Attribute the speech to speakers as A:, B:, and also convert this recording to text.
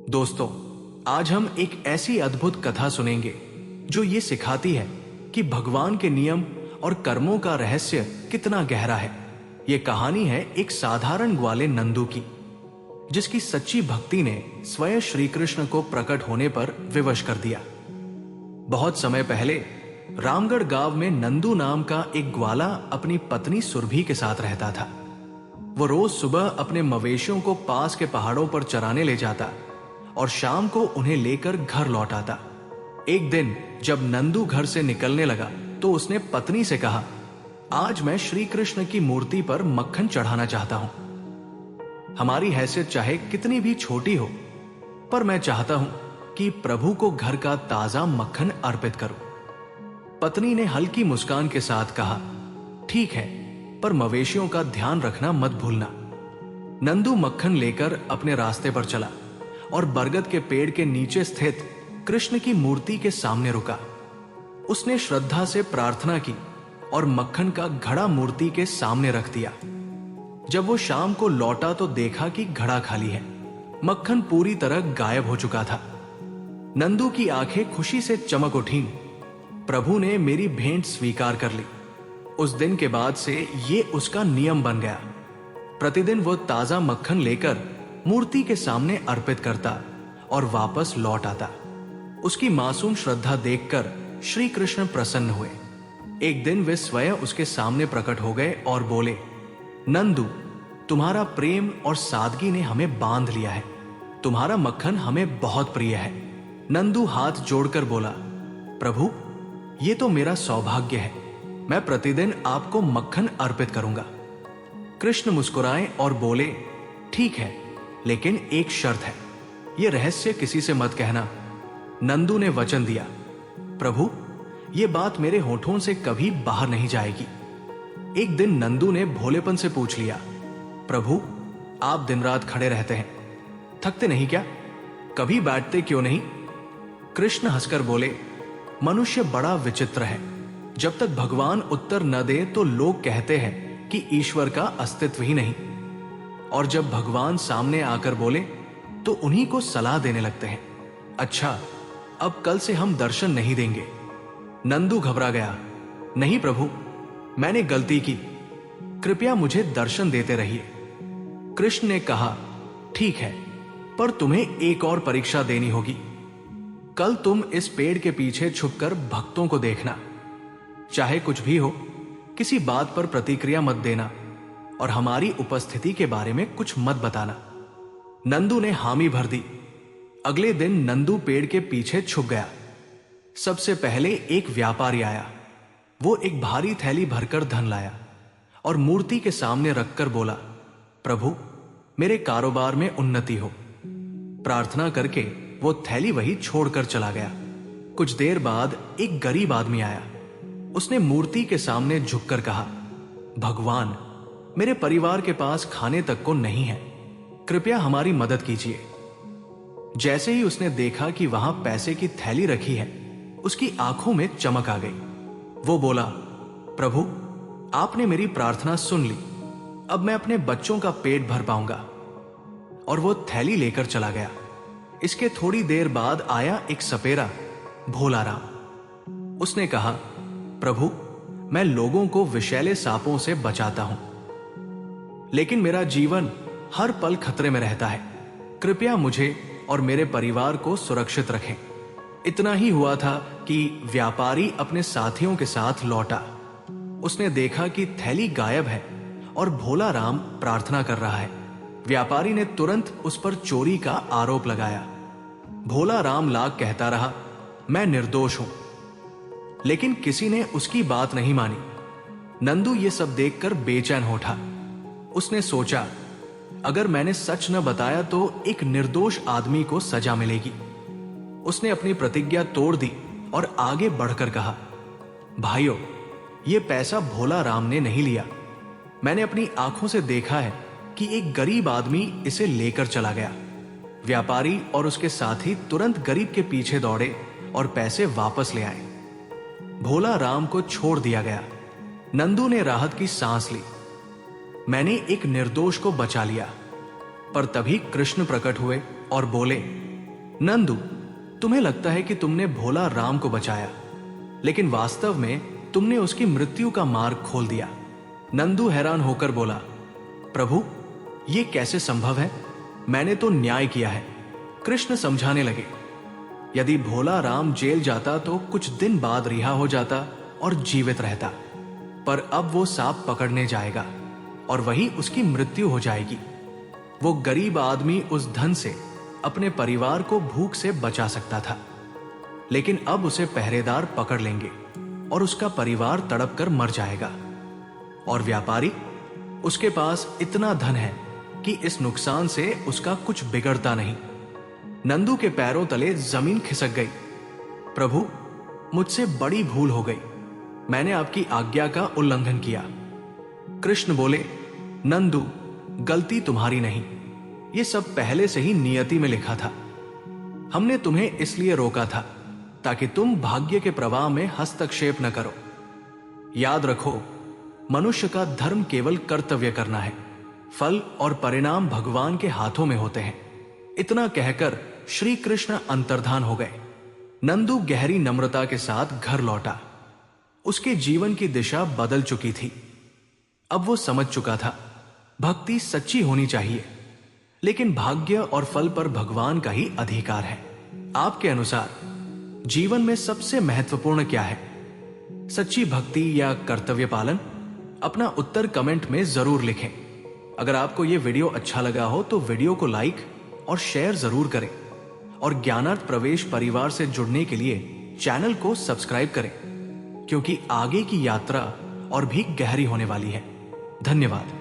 A: दोस्तों, आज हम एक ऐसी अद्भुत कथा सुनेंगे जो ये सिखाती है कि भगवान के नियम और कर्मों का रहस्य कितना गहरा है। ये कहानी है एक साधारण ग्वाले नंदू की, जिसकी सच्ची भक्ति ने स्वयं श्री कृष्ण को प्रकट होने पर विवश कर दिया। बहुत समय पहले रामगढ़ गांव में नंदू नाम का एक ग्वाला अपनी पत्नी सुरभि के साथ रहता था। वो रोज सुबह अपने मवेशियों को पास के पहाड़ों पर चराने ले जाता और शाम को उन्हें लेकर घर लौट आता। एक दिन जब नंदू घर से निकलने लगा तो उसने पत्नी से कहा, आज मैं श्री कृष्ण की मूर्ति पर मक्खन चढ़ाना चाहता हूं। हमारी हैसियत चाहे कितनी भी छोटी हो, पर मैं चाहता हूं कि प्रभु को घर का ताजा मक्खन अर्पित करूं। पत्नी ने हल्की मुस्कान के साथ कहा, ठीक है, पर मवेशियों का ध्यान रखना मत भूलना। नंदू मक्खन लेकर अपने रास्ते पर चला और बरगद के पेड़ के नीचे स्थित कृष्ण की मूर्ति के सामने रुका। उसने श्रद्धा से प्रार्थना की और मक्खन का घड़ा मूर्ति के सामने रख दिया। जब वो शाम को लौटा तो देखा कि घड़ा खाली है। मक्खन पूरी तरह गायब हो चुका था। नंदू की आंखें खुशी से चमक उठीं। प्रभु ने मेरी भेंट स्वीकार कर ली। उस दिन के बाद से ये उसका नियम बन गया। प्रतिदिन वो ताजा मक्खन लेकर मूर्ति के सामने अर्पित करता और वापस लौट आता। उसकी मासूम श्रद्धा देखकर श्री कृष्ण प्रसन्न हुए। एक दिन वे स्वयं उसके सामने प्रकट हो गए और बोले, नंदू, तुम्हारा प्रेम और सादगी ने हमें बांध लिया है। तुम्हारा मक्खन हमें बहुत प्रिय है। नंदू हाथ जोड़कर बोला, प्रभु, ये तो मेरा सौभाग्य है। मैं प्रतिदिन आपको मक्खन अर्पित करूंगा। कृष्ण मुस्कुराए और बोले, ठीक है, लेकिन एक शर्त है। यह रहस्य किसी से मत कहना। नंदू ने वचन दिया, प्रभु, यह बात मेरे होठों से कभी बाहर नहीं जाएगी। एक दिन नंदू ने भोलेपन से पूछ लिया, प्रभु, आप दिन रात खड़े रहते हैं, थकते नहीं क्या? कभी बैठते क्यों नहीं? कृष्ण हंसकर बोले, मनुष्य बड़ा विचित्र है। जब तक भगवान उत्तर न दे तो लोग कहते हैं कि ईश्वर का अस्तित्व ही नहीं, और जब भगवान सामने आकर बोले तो उन्हीं को सलाह देने लगते हैं। अच्छा, अब कल से हम दर्शन नहीं देंगे। नंदू घबरा गया, नहीं प्रभु, मैंने गलती की, कृपया मुझे दर्शन देते रहिए। कृष्ण ने कहा, ठीक है, पर तुम्हें एक और परीक्षा देनी होगी। कल तुम इस पेड़ के पीछे छुपकर भक्तों को देखना। चाहे कुछ भी हो, किसी बात पर प्रतिक्रिया मत देना और हमारी उपस्थिति के बारे में कुछ मत बताना। नंदू ने हामी भर दी। अगले दिन नंदू पेड़ के पीछे छुप गया। सबसे पहले एक व्यापारी आया। वो एक भारी थैली भरकर धन लाया और मूर्ति के सामने रखकर बोला, प्रभु, मेरे कारोबार में उन्नति हो। प्रार्थना करके वो थैली वही छोड़कर चला गया। कुछ देर बाद एक गरीब आदमी आया। उसने मूर्ति के सामने झुककर कहा, भगवान, मेरे परिवार के पास खाने तक को नहीं है, कृपया हमारी मदद कीजिए। जैसे ही उसने देखा कि वहां पैसे की थैली रखी है, उसकी आंखों में चमक आ गई। वो बोला, प्रभु, आपने मेरी प्रार्थना सुन ली। अब मैं अपने बच्चों का पेट भर पाऊंगा। और वो थैली लेकर चला गया। इसके थोड़ी देर बाद आया एक सपेरा, भोला राम। उसने कहा, प्रभु, मैं लोगों को विषैले सांपों से बचाता हूं, लेकिन मेरा जीवन हर पल खतरे में रहता है। कृपया मुझे और मेरे परिवार को सुरक्षित रखें। इतना ही हुआ था कि व्यापारी अपने साथियों के साथ लौटा। उसने देखा कि थैली गायब है और भोला राम प्रार्थना कर रहा है। व्यापारी ने तुरंत उस पर चोरी का आरोप लगाया। भोला राम लाग कहता रहा, मैं निर्दोष हूं, लेकिन किसी ने उसकी बात नहीं मानी। नंदू ये सब देखकर बेचैन हो उठा। उसने सोचा, अगर मैंने सच न बताया तो एक निर्दोष आदमी को सजा मिलेगी। उसने अपनी प्रतिज्ञा तोड़ दी और आगे बढ़कर कहा, भाइयों, ये पैसा भोला राम ने नहीं लिया। मैंने अपनी आंखों से देखा है कि एक गरीब आदमी इसे लेकर चला गया। व्यापारी और उसके साथी तुरंत गरीब के पीछे दौड़े और पैसे वापस ले आए। भोला राम को छोड़ दिया गया। नंदू ने राहत की सांस ली। मैंने एक निर्दोष को बचा लिया। पर तभी कृष्ण प्रकट हुए और बोले, नंदू, तुम्हें लगता है कि तुमने भोला राम को बचाया, लेकिन वास्तव में तुमने उसकी मृत्यु का मार्ग खोल दिया। नंदू हैरान होकर बोला, प्रभु, यह कैसे संभव है? मैंने तो न्याय किया है। कृष्ण समझाने लगे, यदि भोला राम जेल जाता तो कुछ दिन बाद रिहा हो जाता और जीवित रहता, पर अब वो सांप पकड़ने जाएगा और वही उसकी मृत्यु हो जाएगी। वो गरीब आदमी उस धन से अपने परिवार को भूख से बचा सकता था, लेकिन अब उसे पहरेदार पकड़ लेंगे और उसका परिवार तड़प कर मर जाएगा। और व्यापारी, उसके पास इतना धन है कि इस नुकसान से उसका कुछ बिगड़ता नहीं। नंदू के पैरों तले जमीन खिसक गई। प्रभु, मुझसे बड़ी भूल हो गई। मैंने आपकी आज्ञा का उल्लंघन किया। कृष्ण बोले, नंदू, गलती तुम्हारी नहीं, ये सब पहले से ही नियति में लिखा था। हमने तुम्हें इसलिए रोका था ताकि तुम भाग्य के प्रवाह में हस्तक्षेप न करो। याद रखो, मनुष्य का धर्म केवल कर्तव्य करना है, फल और परिणाम भगवान के हाथों में होते हैं। इतना कहकर श्री कृष्ण अंतर्धान हो गए। नंदू गहरी नम्रता के साथ घर लौटा। उसके जीवन की दिशा बदल चुकी थी। अब वो समझ चुका था, भक्ति सच्ची होनी चाहिए, लेकिन भाग्य और फल पर भगवान का ही अधिकार है। आपके अनुसार जीवन में सबसे महत्वपूर्ण क्या है? सच्ची भक्ति या कर्तव्य पालन? अपना उत्तर कमेंट में जरूर लिखें। अगर आपको यह वीडियो अच्छा लगा हो तो वीडियो को लाइक और शेयर जरूर करें, और ज्ञानार्थ प्रवेश परिवार से जुड़ने के लिए चैनल को सब्सक्राइब करें, क्योंकि आगे की यात्रा और भी गहरी होने वाली है। धन्यवाद।